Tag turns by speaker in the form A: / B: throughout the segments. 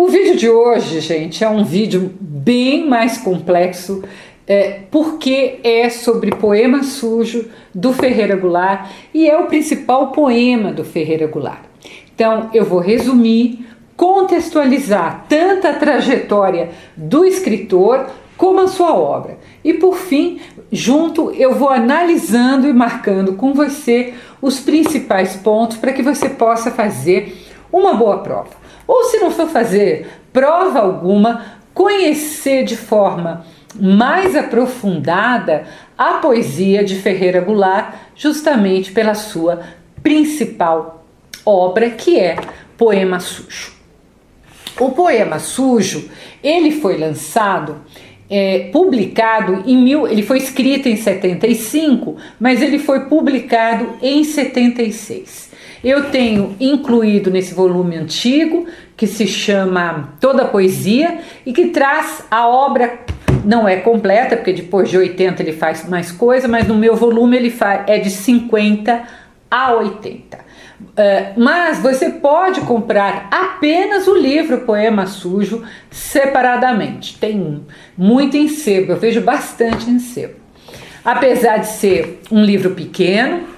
A: O vídeo de hoje, gente, é um vídeo bem mais complexo, porque é sobre Poema Sujo, do Ferreira Goulart, e é o principal poema do Ferreira Goulart. Então, eu vou resumir, contextualizar tanto a trajetória do escritor como a sua obra. E por fim, junto, eu vou analisando e marcando com você os principais pontos para que você possa fazer uma boa prova. Ou se não for fazer prova alguma, conhecer de forma mais aprofundada a poesia de Ferreira Goulart, justamente pela sua principal obra, que é Poema Sujo. O Poema Sujo, ele foi lançado, publicado ele foi escrito em 75, mas ele foi publicado em 76. Eu tenho incluído nesse volume antigo, que se chama Toda a Poesia, e que traz a obra, não é completa, porque depois de 80 ele faz mais coisa, mas no meu volume ele é de 50 a 80. Mas você pode comprar apenas o livro Poema Sujo separadamente. Tem muito em sebo, eu vejo bastante em sebo. Apesar de ser um livro pequeno,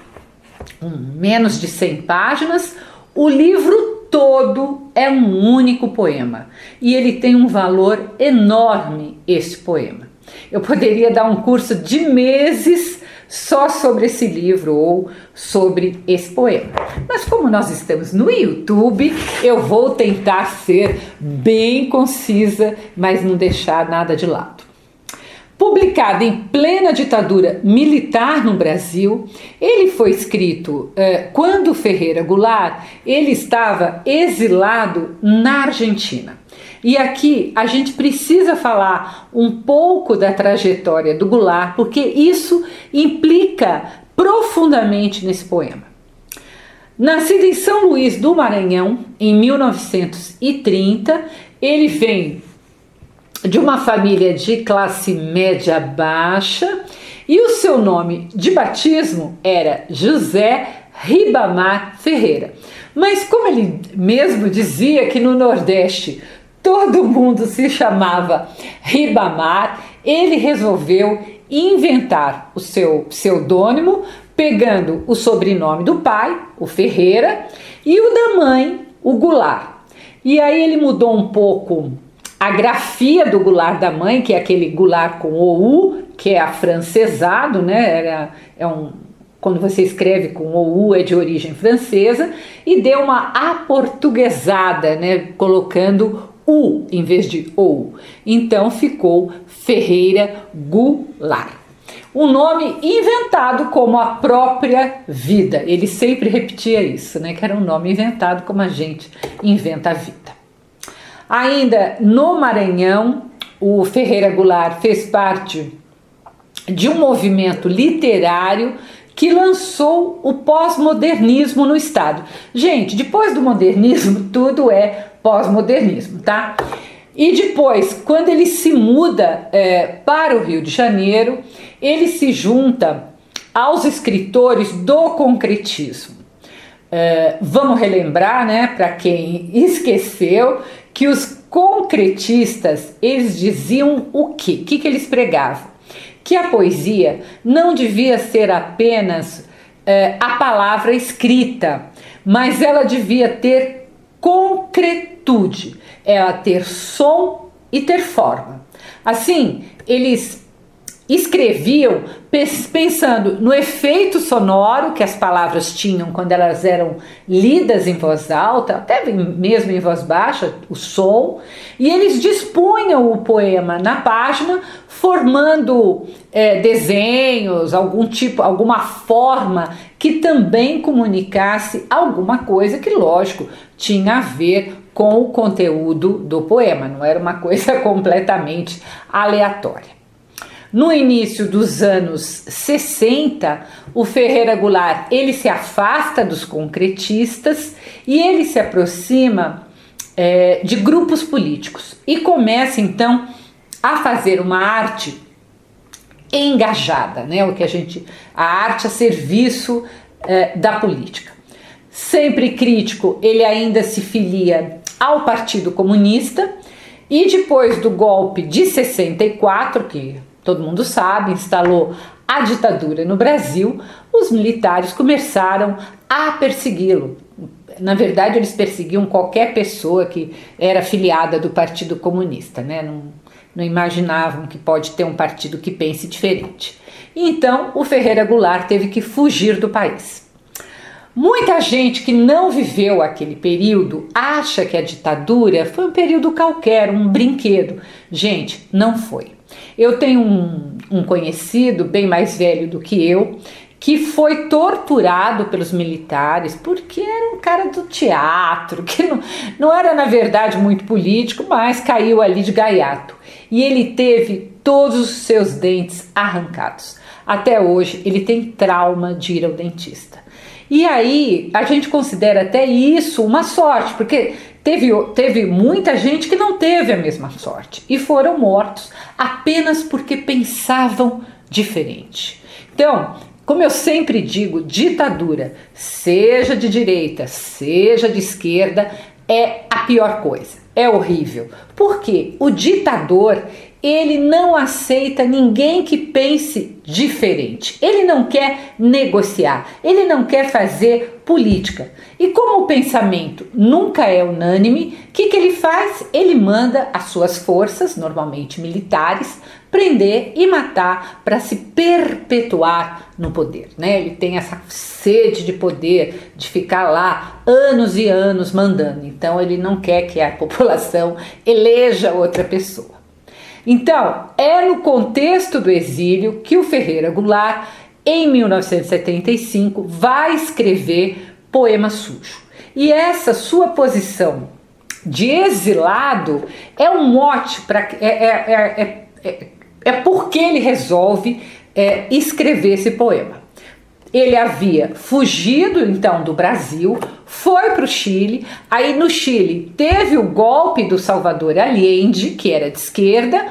A: menos de 100 páginas, o livro todo é um único poema e ele tem um valor enorme, esse poema. Eu poderia dar um curso de meses só sobre esse livro ou sobre esse poema. Mas como nós estamos no YouTube, eu vou tentar ser bem concisa, mas não deixar nada de lado. Publicado em plena ditadura militar no Brasil, ele foi escrito quando Ferreira Goulart ele estava exilado na Argentina. E aqui a gente precisa falar um pouco da trajetória do Goulart, porque isso implica profundamente nesse poema. Nascido em São Luís do Maranhão, em 1930, ele vem de uma família de classe média baixa e o seu nome de batismo era José Ribamar Ferreira. Mas como ele mesmo dizia que no Nordeste todo mundo se chamava Ribamar, ele resolveu inventar o seu pseudônimo, pegando o sobrenome do pai, o Ferreira, e o da mãe, o Goulart. E aí ele mudou um pouco a grafia do Goulart da mãe, que é aquele Goulart com OU, que é afrancesado, né? Quando você escreve com OU é de origem francesa, e deu uma aportuguesada, né? Colocando U em vez de OU. Então ficou Ferreira Goulart. Um nome inventado como a própria vida. Ele sempre repetia isso, né? Que era um nome inventado como a gente inventa a vida. Ainda no Maranhão, o Ferreira Goulart fez parte de um movimento literário que lançou o pós-modernismo no estado. Gente, depois do modernismo, tudo é pós-modernismo, tá? E depois, quando ele se muda para o Rio de Janeiro, ele se junta aos escritores do concretismo. Vamos relembrar, né, para quem esqueceu, que os concretistas, eles diziam o quê? O que eles pregavam? Que a poesia não devia ser apenas a palavra escrita, mas ela devia ter concretude, ela ter som e ter forma. Assim, eles escreviam pensando no efeito sonoro que as palavras tinham quando elas eram lidas em voz alta, até mesmo em voz baixa, o som, e eles dispunham o poema na página, formando desenhos, alguma forma que também comunicasse alguma coisa que, lógico, tinha a ver com o conteúdo do poema, não era uma coisa completamente aleatória. No início dos anos 60, o Ferreira Goulart ele se afasta dos concretistas e ele se aproxima de grupos políticos e começa então a fazer uma arte engajada, né? A arte a serviço da política. Sempre crítico, ele ainda se filia ao Partido Comunista, e depois do golpe de 64, que todo mundo sabe, instalou a ditadura no Brasil, os militares começaram a persegui-lo. Na verdade, eles perseguiam qualquer pessoa que era filiada do Partido Comunista, né? Não imaginavam que pode ter um partido que pense diferente. Então, o Ferreira Goulart teve que fugir do país. Muita gente que não viveu aquele período acha que a ditadura foi um período qualquer, um brinquedo. Gente, não foi. Eu tenho um conhecido bem mais velho do que eu, que foi torturado pelos militares porque era um cara do teatro, que não era na verdade muito político, mas caiu ali de gaiato. E ele teve todos os seus dentes arrancados. Até hoje ele tem trauma de ir ao dentista. E aí a gente considera até isso uma sorte, porque teve muita gente que não teve a mesma sorte e foram mortos apenas porque pensavam diferente. Então, como eu sempre digo, ditadura, seja de direita, seja de esquerda, é a pior coisa, é horrível. Porque o ditador, ele não aceita ninguém que pense diferente. Ele não quer negociar, ele não quer fazer política. E como o pensamento nunca é unânime, o que ele faz? Ele manda as suas forças, normalmente militares, prender e matar para se perpetuar no poder, né? Ele tem essa sede de poder, de ficar lá anos e anos mandando. Então ele não quer que a população eleja outra pessoa. Então, é no contexto do exílio que o Ferreira Goulart, em 1975, vai escrever Poema Sujo. E essa sua posição de exilado é um mote para porque ele resolve escrever esse poema. Ele havia fugido então do Brasil, foi para o Chile, aí no Chile teve o golpe do Salvador Allende, que era de esquerda,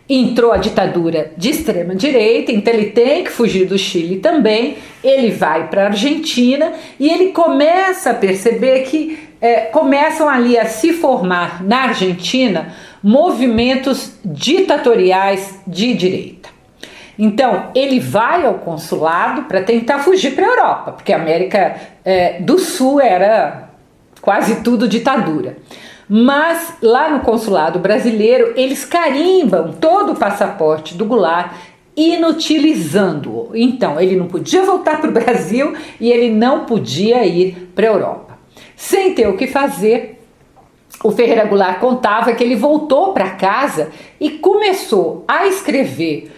A: entrou a ditadura de extrema direita, então ele tem que fugir do Chile também, ele vai para a Argentina e ele começa a perceber que começam ali a se formar na Argentina movimentos ditatoriais de direita. Então, ele vai ao consulado para tentar fugir para a Europa, porque a América do Sul era quase tudo ditadura. Mas lá no consulado brasileiro, eles carimbam todo o passaporte do Goulart, inutilizando-o. Então, ele não podia voltar para o Brasil e ele não podia ir para a Europa. Sem ter o que fazer, o Ferreira Goulart contava que ele voltou para casa e começou a escrever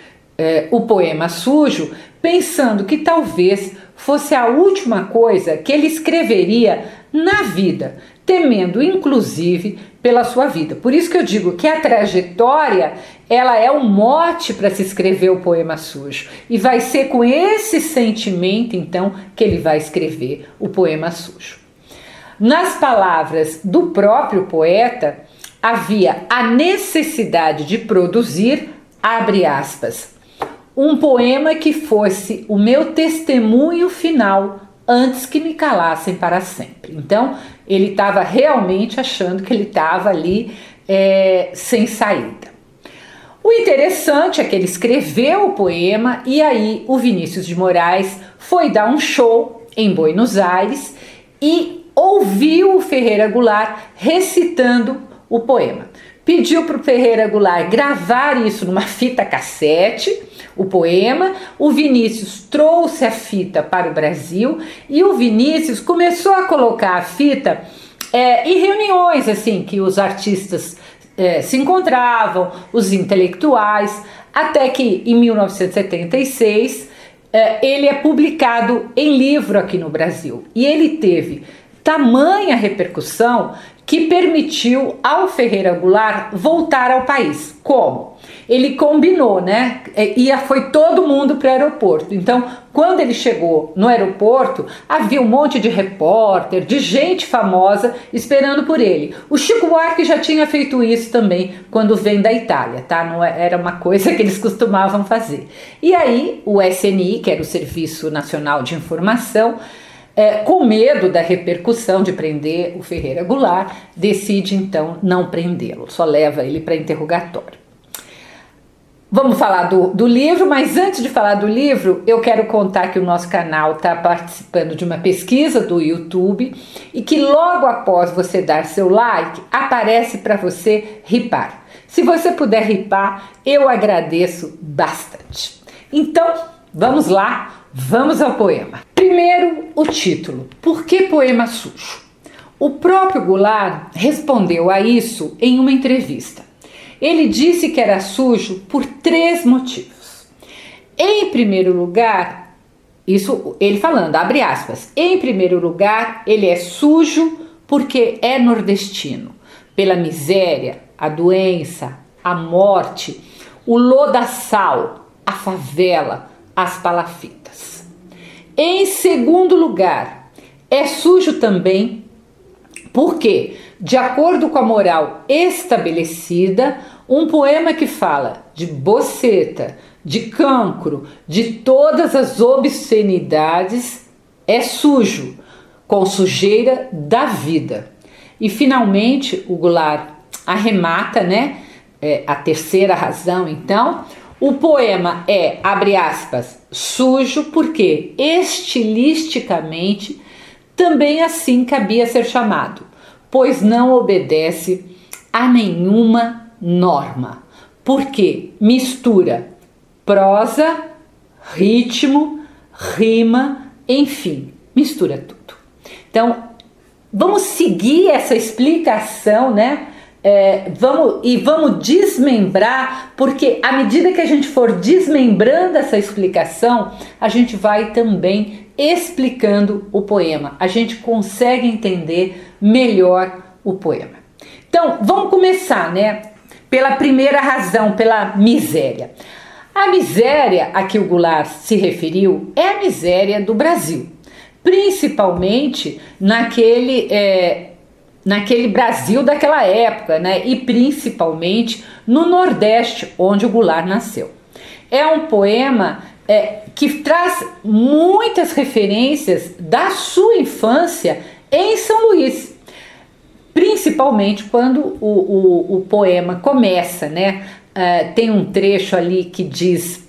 A: o Poema Sujo, pensando que talvez fosse a última coisa que ele escreveria na vida, temendo inclusive pela sua vida. Por isso que eu digo que a trajetória, ela é um mote para se escrever o Poema Sujo, e vai ser com esse sentimento então que ele vai escrever o Poema Sujo. Nas palavras do próprio poeta, havia a necessidade de produzir, abre aspas, um poema que fosse o meu testemunho final antes que me calassem para sempre. Então, ele estava realmente achando que ele estava ali sem saída. O interessante é que ele escreveu o poema e aí o Vinícius de Moraes foi dar um show em Buenos Aires e ouviu o Ferreira Goulart recitando o poema. Pediu para o Ferreira Goulart gravar isso numa fita cassete, o poema. O Vinícius trouxe a fita para o Brasil e o Vinícius começou a colocar a fita em reuniões assim que os artistas se encontravam, os intelectuais, até que em 1976 ele é publicado em livro aqui no Brasil. E ele teve tamanha repercussão que permitiu ao Ferreira Goulart voltar ao país. Como? Ele combinou, né? Foi todo mundo para o aeroporto. Então, quando ele chegou no aeroporto, havia um monte de repórter, de gente famosa esperando por ele. O Chico Buarque já tinha feito isso também quando vem da Itália, tá? Não era uma coisa que eles costumavam fazer. E aí, o SNI, que era o Serviço Nacional de Informação, com medo da repercussão de prender o Ferreira Goulart, decide então não prendê-lo, só leva ele para interrogatório. Vamos falar do livro, mas antes de falar do livro, eu quero contar que o nosso canal está participando de uma pesquisa do YouTube e que logo após você dar seu like, aparece para você ripar. Se você puder ripar, eu agradeço bastante. Então, vamos lá, vamos ao poema. Primeiro, o título. Por que poema sujo? O próprio Goulart respondeu a isso em uma entrevista. Ele disse que era sujo por 3 motivos. Em primeiro lugar, isso ele falando, abre aspas, em primeiro lugar, ele é sujo porque é nordestino, pela miséria, a doença, a morte, o lodaçal, a favela, as palafitas. Em segundo lugar, é sujo também porque, de acordo com a moral estabelecida, um poema que fala de boceta, de cancro, de todas as obscenidades, é sujo, com sujeira da vida. E finalmente o Goulart arremata, a terceira razão, então, o poema é, abre aspas, sujo porque estilisticamente também assim cabia ser chamado, pois não obedece a nenhuma norma, porque mistura prosa, ritmo, rima, enfim, mistura tudo. Então, vamos seguir essa explicação, vamos desmembrar, porque à medida que a gente for desmembrando essa explicação, a gente vai também explicando o poema. A gente consegue entender melhor o poema. Então, vamos começar, pela primeira razão, pela miséria. A miséria a que o Goulart se referiu é a miséria do Brasil, principalmente naquele Brasil daquela época, e principalmente no Nordeste, onde o Goulart nasceu. É um poema que traz muitas referências da sua infância em São Luís, principalmente quando o poema começa, tem um trecho ali que diz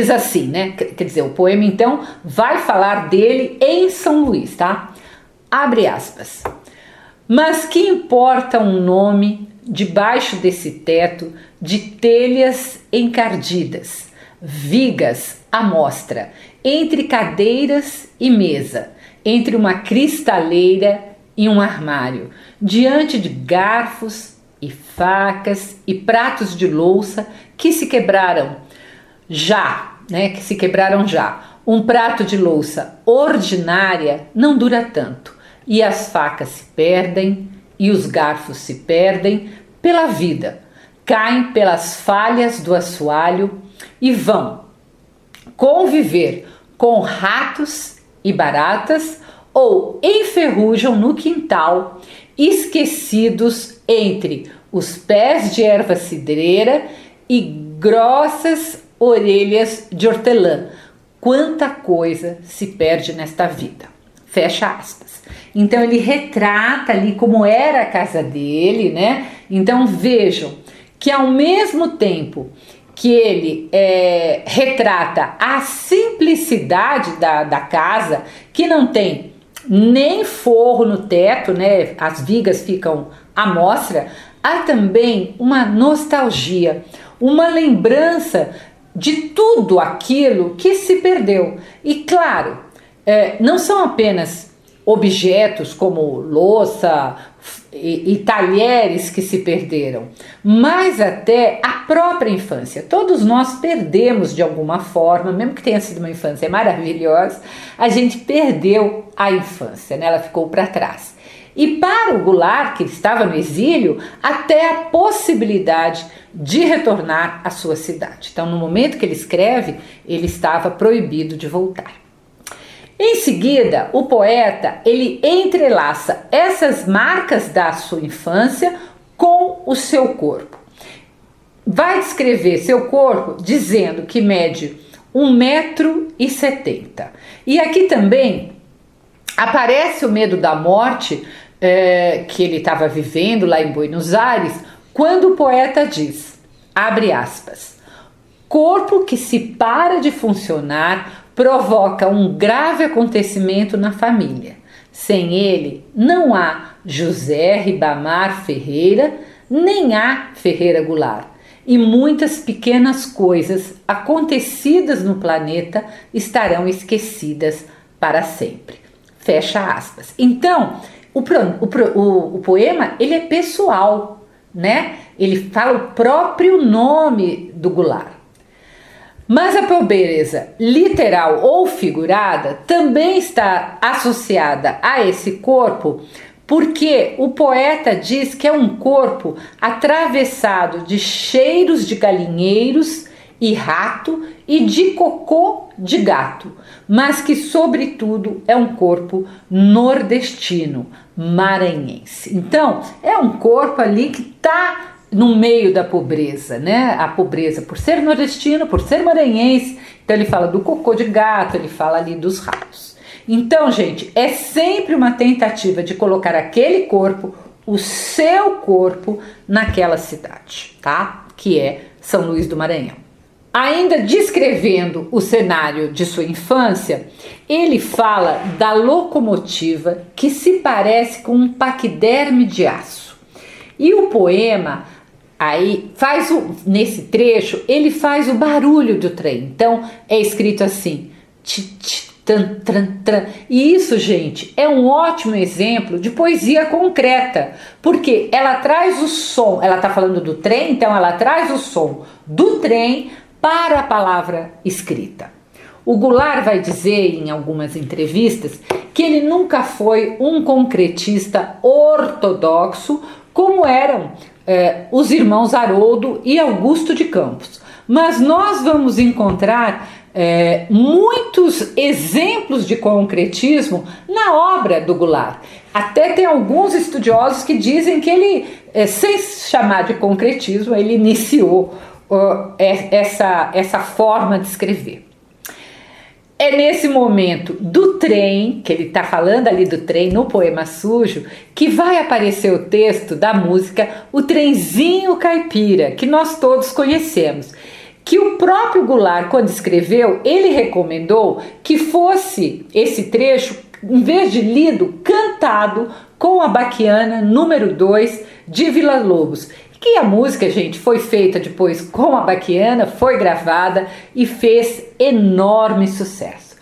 A: assim, quer dizer, o poema então vai falar dele em São Luís, tá? Abre aspas. Mas que importa um nome debaixo desse teto de telhas encardidas, vigas à mostra, entre cadeiras e mesa, entre uma cristaleira e um armário, diante de garfos e facas e pratos de louça que se quebraram já. Um prato de louça ordinária não dura tanto, e as facas se perdem e os garfos se perdem pela vida, caem pelas falhas do assoalho e vão conviver com ratos e baratas ou enferrujam no quintal, esquecidos entre os pés de erva cidreira e grossas orelhas de hortelã. Quanta coisa se perde nesta vida. Fecha aspas. Então ele retrata ali como era a casa dele, Então vejam que ao mesmo tempo que ele retrata a simplicidade da casa, que não tem nem forro no teto, as vigas ficam à mostra, há também uma nostalgia, uma lembrança de tudo aquilo que se perdeu. E claro, não são apenas objetos como louça e talheres que se perderam, mas até a própria infância. Todos nós perdemos de alguma forma, mesmo que tenha sido uma infância maravilhosa, a gente perdeu a infância, ela ficou para trás. E para o Goulart, que estava no exílio, até a possibilidade de retornar à sua cidade. Então, no momento que ele escreve, ele estava proibido de voltar. Em seguida, o poeta ele entrelaça essas marcas da sua infância com o seu corpo. Vai descrever seu corpo dizendo que mede 1,70 m. E aqui também aparece o medo da morte que ele estava vivendo lá em Buenos Aires, quando o poeta diz, abre aspas, corpo que se para de funcionar provoca um grave acontecimento na família. Sem ele não há José Ribamar Ferreira, nem há Ferreira Goulart. E muitas pequenas coisas acontecidas no planeta estarão esquecidas para sempre. Fecha aspas. Então, o poema ele é pessoal, né? Ele fala o próprio nome do Goulart. Mas a pobreza literal ou figurada também está associada a esse corpo, porque o poeta diz que é um corpo atravessado de cheiros de galinheiros e rato e de cocô de gato, mas que sobretudo é um corpo nordestino, maranhense. Então é um corpo ali que está no meio da pobreza, né? A pobreza por ser nordestino, por ser maranhense, então ele fala do cocô de gato, ele fala ali dos ratos. Então, gente, é sempre uma tentativa de colocar aquele corpo, o seu corpo, naquela cidade, tá? Que é São Luís do Maranhão. Ainda descrevendo o cenário de sua infância, ele fala da locomotiva que se parece com um paquiderme de aço. E o poema aí nesse trecho, ele faz o barulho do trem. Então é escrito assim, tran, tran, tran. E isso, gente, é um ótimo exemplo de poesia concreta, porque ela traz o som, ela está falando do trem, então ela traz o som do trem para a palavra escrita. O Goulart vai dizer em algumas entrevistas que ele nunca foi um concretista ortodoxo como eram os irmãos Haroldo e Augusto de Campos. Mas nós vamos encontrar muitos exemplos de concretismo na obra do Goulart. Até tem alguns estudiosos que dizem que ele, sem chamar de concretismo, ele iniciou essa forma de escrever. É nesse momento do trem, que ele está falando ali do trem no Poema Sujo, que vai aparecer o texto da música O Trenzinho Caipira, que nós todos conhecemos. Que o próprio Goulart, quando escreveu, ele recomendou que fosse esse trecho, em vez de lido, cantado com a baquiana número 2 de Villa-Lobos. Que a música, gente, foi feita depois com a baquiana, foi gravada e fez enorme sucesso.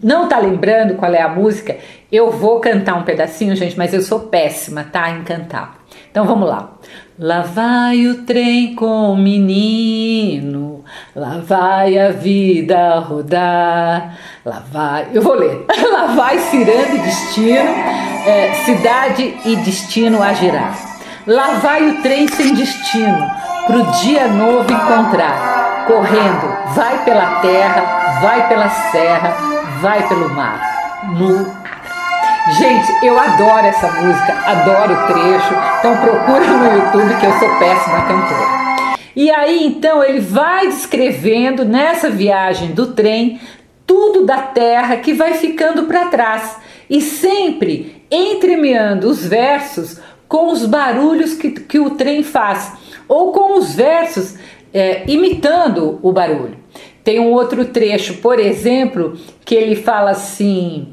A: Não tá lembrando qual é a música? Eu vou cantar um pedacinho, gente, mas eu sou péssima, tá, em cantar. Então vamos lá. Lá vai o trem com o menino, lá vai a vida rodar, lá vai... Eu vou ler. Lá vai cirando destino, cidade e destino a girar. Lá vai o trem sem destino, pro dia novo encontrar. Correndo, vai pela terra, vai pela serra, vai pelo mar, no ar. Gente, eu adoro essa música, adoro o trecho, então procura no YouTube que eu sou péssima cantora. E aí então ele vai descrevendo nessa viagem do trem tudo da terra que vai ficando para trás e sempre entremeando os versos com os barulhos que o trem faz, ou com os versos imitando o barulho. Tem um outro trecho, por exemplo, que ele fala assim,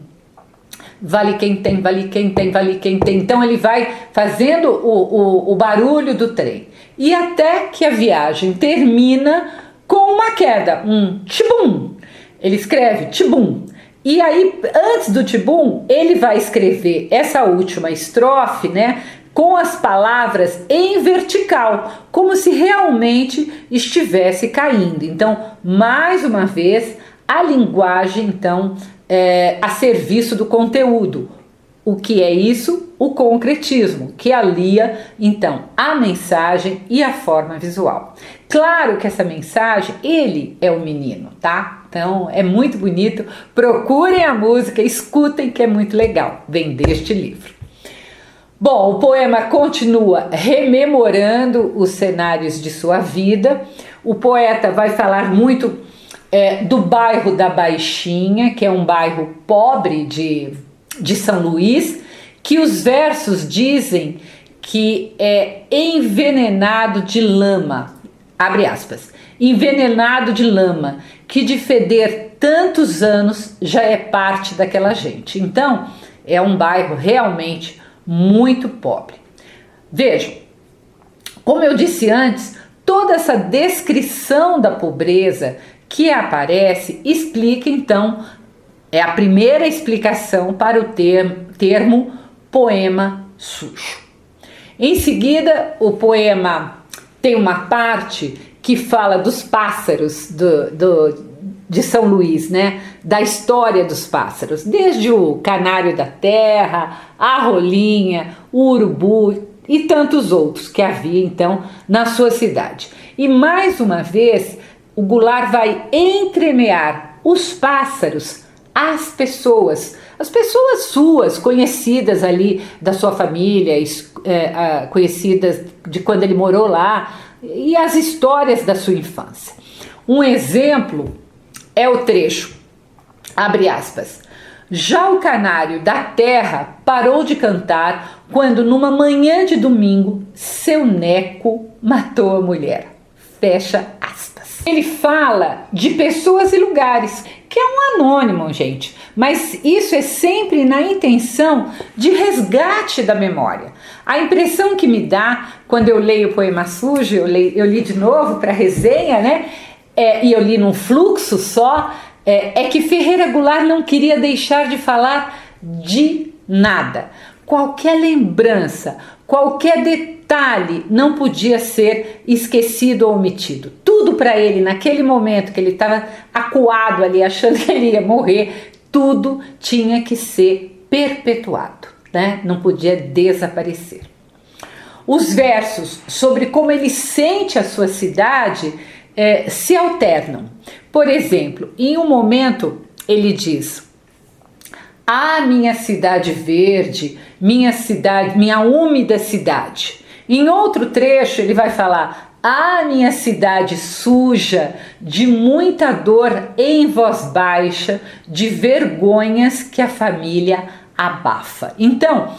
A: vale quem tem, vale quem tem, vale quem tem. Então ele vai fazendo o barulho do trem. E até que a viagem termina com uma queda, um tibum. Ele escreve tibum. E aí, antes do tibum, ele vai escrever essa última estrofe, né? Com as palavras em vertical, como se realmente estivesse caindo. Então, mais uma vez, a linguagem, então, a serviço do conteúdo. O que é isso? O concretismo, que alia, então, a mensagem e a forma visual. Claro que essa mensagem, ele é o menino, tá? Então, é muito bonito. Procurem a música, escutem, que é muito legal. Vem deste livro. Bom, o poema continua rememorando os cenários de sua vida. O poeta vai falar muito do bairro da Baixinha, que é um bairro pobre de São Luís, que os versos dizem que é envenenado de lama, abre aspas, envenenado de lama, que de feder tantos anos já é parte daquela gente. Então, é um bairro realmente muito pobre. Vejam, como eu disse antes, toda essa descrição da pobreza que aparece explica, então, é a primeira explicação para o termo poema sujo. Em seguida, o poema tem uma parte que fala dos pássaros de São Luís, né? Da história dos pássaros, desde o canário da terra, a rolinha, o urubu e tantos outros que havia então na sua cidade. E mais uma vez, o Goulart vai entremear os pássaros às pessoas, as pessoas suas, conhecidas ali da sua família, conhecidas de quando ele morou lá, e as histórias da sua infância. Um exemplo é o trecho, abre aspas, já o canário da terra parou de cantar quando numa manhã de domingo seu neco matou a mulher, fecha aspas. Ele fala de pessoas e lugares, que é um anônimo, gente, mas isso é sempre na intenção de resgate da memória. A impressão que me dá quando eu leio o Poema Sujo, eu li de novo para resenha, né? E eu li num fluxo só, é que Ferreira Goulart não queria deixar de falar de nada. Qualquer lembrança, qualquer detalhe não podia ser esquecido ou omitido. Tudo para ele, naquele momento que ele estava acuado ali, achando que ele ia morrer, tudo tinha que ser perpetuado, né? Não podia desaparecer. Os versos sobre como ele sente a sua cidade se alternam. Por exemplo, em um momento ele diz: "Ah, minha cidade verde, minha úmida cidade". Em outro trecho ele vai falar: "Ah, minha cidade suja, de muita dor em voz baixa, de vergonhas que a família abafa". Então,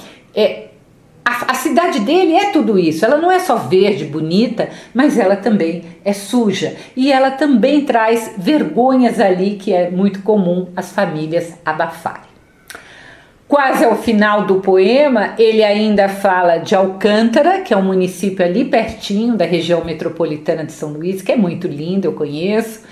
A: a cidade dele é tudo isso, ela não é só verde, bonita, mas ela também é suja. E ela também traz vergonhas ali que é muito comum as famílias abafarem. Quase ao final do poema, ele ainda fala de Alcântara, que é um município ali pertinho da região metropolitana de São Luís, que é muito lindo, eu conheço,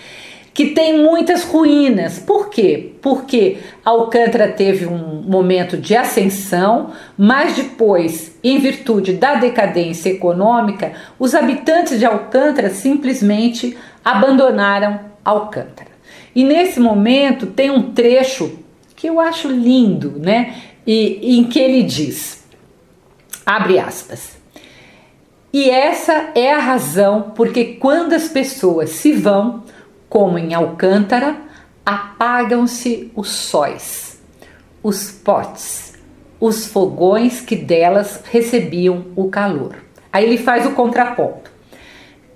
A: que tem muitas ruínas. Por quê? Porque Alcântara teve um momento de ascensão, mas depois, em virtude da decadência econômica, os habitantes de Alcântara simplesmente abandonaram Alcântara. E nesse momento tem um trecho que eu acho lindo, né? Em que ele diz, abre aspas, "E essa é a razão porque quando as pessoas se vão, como em Alcântara, apagam-se os sóis, os potes, os fogões que delas recebiam o calor". Aí ele faz o contraponto.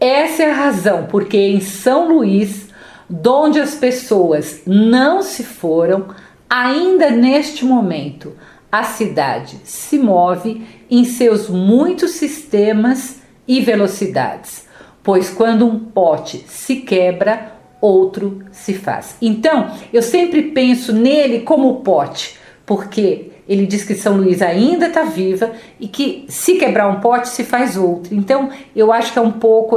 A: "Essa é a razão porque em São Luís, donde as pessoas não se foram, ainda neste momento, a cidade se move em seus muitos sistemas e velocidades, pois quando um pote se quebra, outro se faz". Então, eu sempre penso nele como pote, porque ele diz que São Luís ainda está viva e que se quebrar um pote se faz outro. Então, eu acho que é um pouco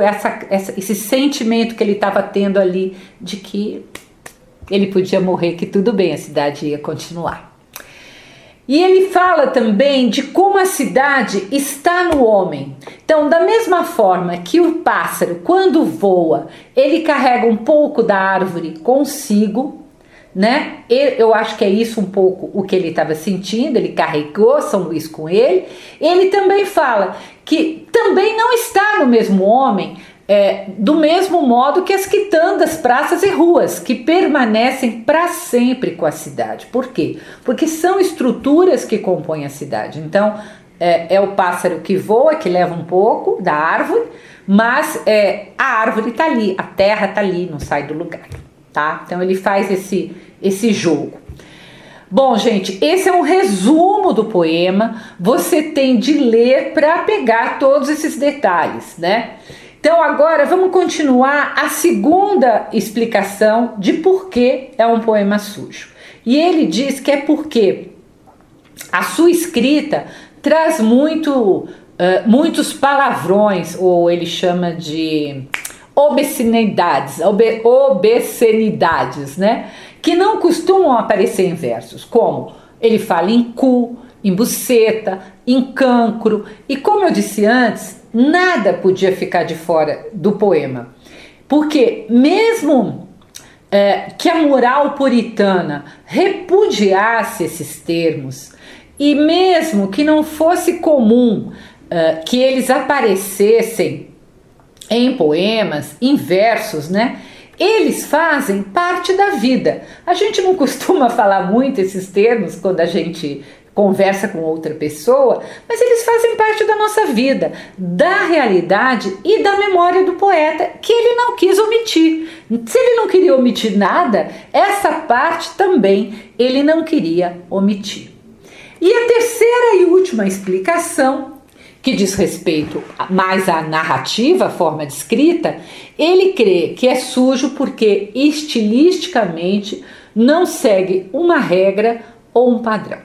A: esse sentimento que ele estava tendo ali de que ele podia morrer, que tudo bem, a cidade ia continuar. E ele fala também de como a cidade está no homem. Então, da mesma forma que o pássaro, quando voa, ele carrega um pouco da árvore consigo, né? Eu acho que é isso um pouco o que ele estava sentindo, ele carregou São Luís com ele. Ele também fala que também não está no mesmo homem, do mesmo modo que as quitandas, praças e ruas, que permanecem para sempre com a cidade. Por quê? Porque são estruturas que compõem a cidade. Então, é o pássaro que voa, que leva um pouco da árvore, mas a árvore está ali, a terra está ali, não sai do lugar. tá? Então ele faz esse jogo. Bom, gente, esse é um resumo do poema. Você tem de ler para pegar todos esses detalhes, né? Então agora vamos continuar a segunda explicação de por que é um poema sujo. E ele diz que é porque a sua escrita traz muitos palavrões, ou ele chama de obscenidades, né? Que não costumam aparecer em versos, como ele fala em cu, em buceta, em cancro, e como eu disse antes, nada podia ficar de fora do poema, porque mesmo que a moral puritana repudiasse esses termos, e mesmo que não fosse comum que eles aparecessem em poemas, em versos, né? Eles fazem parte da vida. A gente não costuma falar muito esses termos quando a gente conversa com outra pessoa, mas eles fazem parte da nossa vida, da realidade e da memória do poeta, que ele não quis omitir. Se ele não queria omitir nada, essa parte também ele não queria omitir. E a terceira e última explicação, que diz respeito mais à narrativa, à forma de escrita, ele crê que é sujo porque estilisticamente não segue uma regra ou um padrão.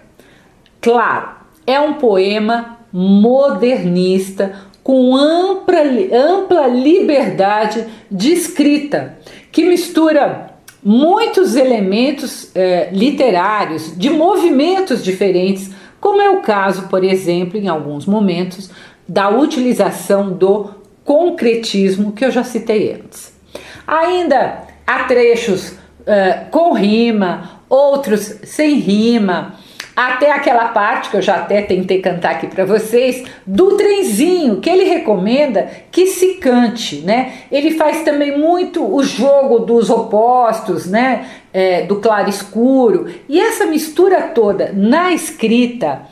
A: Claro, é um poema modernista com ampla liberdade de escrita, que mistura muitos elementos literários de movimentos diferentes, como é o caso, por exemplo, em alguns momentos, da utilização do concretismo que eu já citei antes. Ainda há trechos com rima, outros sem rima, até aquela parte que eu já até tentei cantar aqui para vocês, do trenzinho, que ele recomenda que se cante, né? Ele faz também muito o jogo dos opostos, né? Do claro escuro, e essa mistura toda na escrita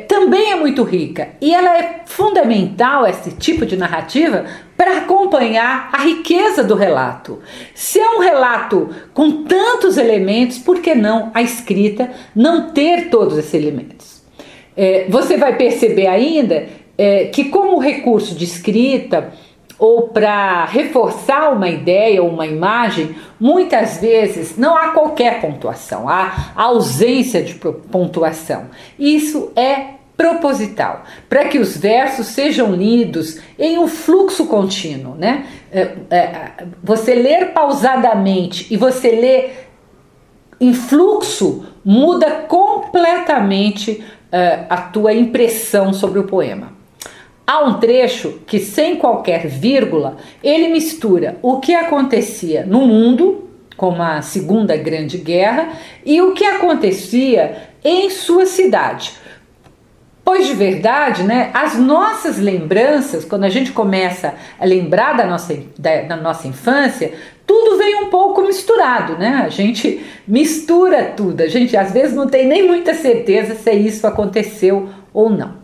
A: também é muito rica, e ela é fundamental, esse tipo de narrativa, para acompanhar a riqueza do relato. Se é um relato com tantos elementos, por que não a escrita não ter todos esses elementos? Você vai perceber ainda que, como recurso de escrita, ou para reforçar uma ideia ou uma imagem, muitas vezes não há qualquer pontuação, há ausência de pontuação. Isso é proposital, para que os versos sejam lidos em um fluxo contínuo, né? Você ler pausadamente e você ler em fluxo muda completamente a tua impressão sobre o poema. Há um trecho que, sem qualquer vírgula, ele mistura o que acontecia no mundo, como a Segunda Grande Guerra, e o que acontecia em sua cidade. Pois, de verdade, né, as nossas lembranças, quando a gente começa a lembrar da nossa infância, tudo vem um pouco misturado, né? A gente mistura tudo, a gente às vezes não tem nem muita certeza se isso aconteceu ou não.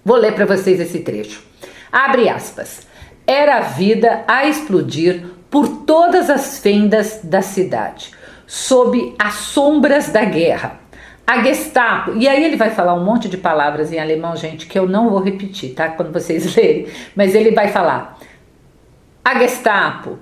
A: Vou ler para vocês esse trecho. Abre aspas. Era a vida a explodir por todas as fendas da cidade, sob as sombras da guerra. A Gestapo, e aí ele vai falar um monte de palavras em alemão, gente, que eu não vou repetir, tá? Quando vocês lerem, mas ele vai falar a Gestapo,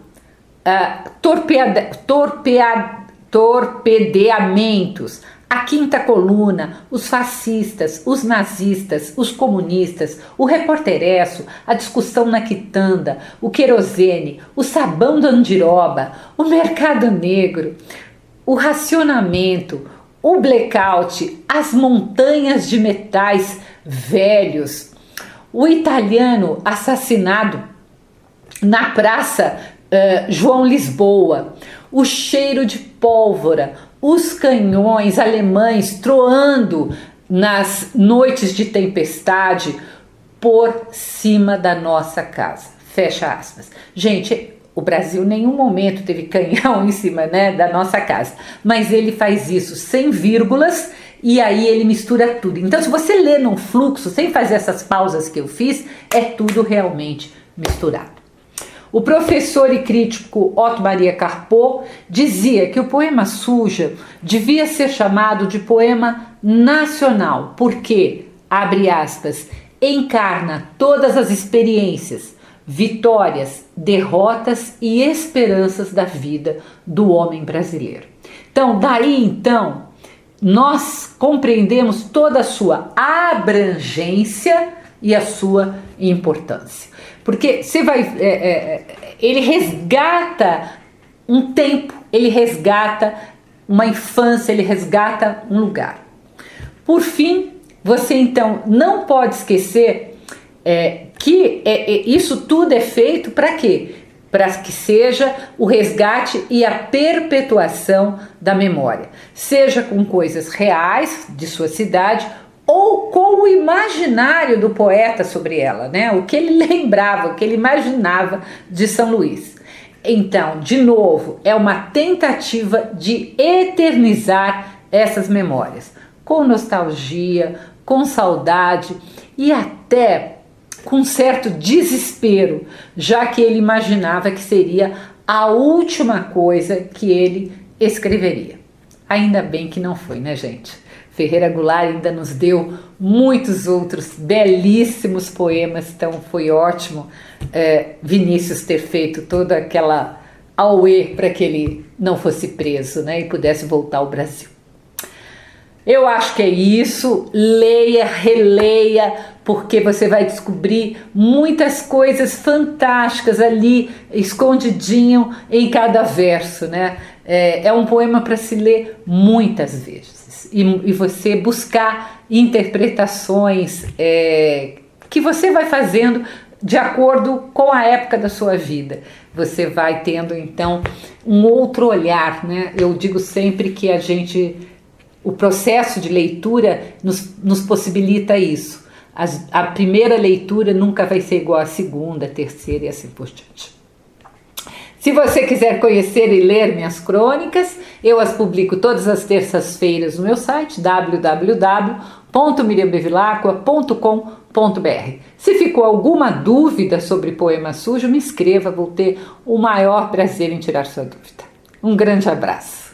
A: torpedeamentos, a quinta coluna, os fascistas, os nazistas, os comunistas, o repórteresso, a discussão na quitanda, o querosene, o sabão da andiroba, o mercado negro, o racionamento, o blackout, as montanhas de metais velhos, o italiano assassinado na praça João Lisboa, o cheiro de pólvora, os canhões alemães troando nas noites de tempestade por cima da nossa casa. Fecha aspas. Gente, o Brasil em nenhum momento teve canhão em cima, né, da nossa casa, mas ele faz isso sem vírgulas e aí ele mistura tudo. Então, se você lê num fluxo, sem fazer essas pausas que eu fiz, é tudo realmente misturado. O professor e crítico Otto Maria Carpo dizia que o poema Suja devia ser chamado de poema nacional, porque, abre aspas, encarna todas as experiências, vitórias, derrotas e esperanças da vida do homem brasileiro. Então, nós compreendemos toda a sua abrangência e a sua importância. Porque ele resgata um tempo, ele resgata uma infância, ele resgata um lugar. Por fim, você então não pode esquecer que isso tudo é feito para quê? Para que seja o resgate e a perpetuação da memória, seja com coisas reais de sua cidade ou com o imaginário do poeta sobre ela, né? O que ele lembrava, o que ele imaginava de São Luís. Então, de novo, é uma tentativa de eternizar essas memórias, com nostalgia, com saudade e até com certo desespero, já que ele imaginava que seria a última coisa que ele escreveria. Ainda bem que não foi, né, gente? Ferreira Goulart ainda nos deu muitos outros belíssimos poemas, então foi ótimo Vinícius ter feito toda aquela auê para que ele não fosse preso, né, e pudesse voltar ao Brasil. Eu acho que é isso, leia, releia, porque você vai descobrir muitas coisas fantásticas ali, escondidinho em cada verso, né? É um poema para se ler muitas vezes e você buscar interpretações que você vai fazendo de acordo com a época da sua vida. Você vai tendo então um outro olhar, né? Eu digo sempre que o processo de leitura nos possibilita isso. A primeira leitura nunca vai ser igual à segunda, a terceira e assim por diante. Se você quiser conhecer e ler minhas crônicas, eu as publico todas as terças-feiras no meu site www.miriambevilacqua.com.br. Se ficou alguma dúvida sobre Poema Sujo, me escreva, vou ter o maior prazer em tirar sua dúvida. Um grande abraço.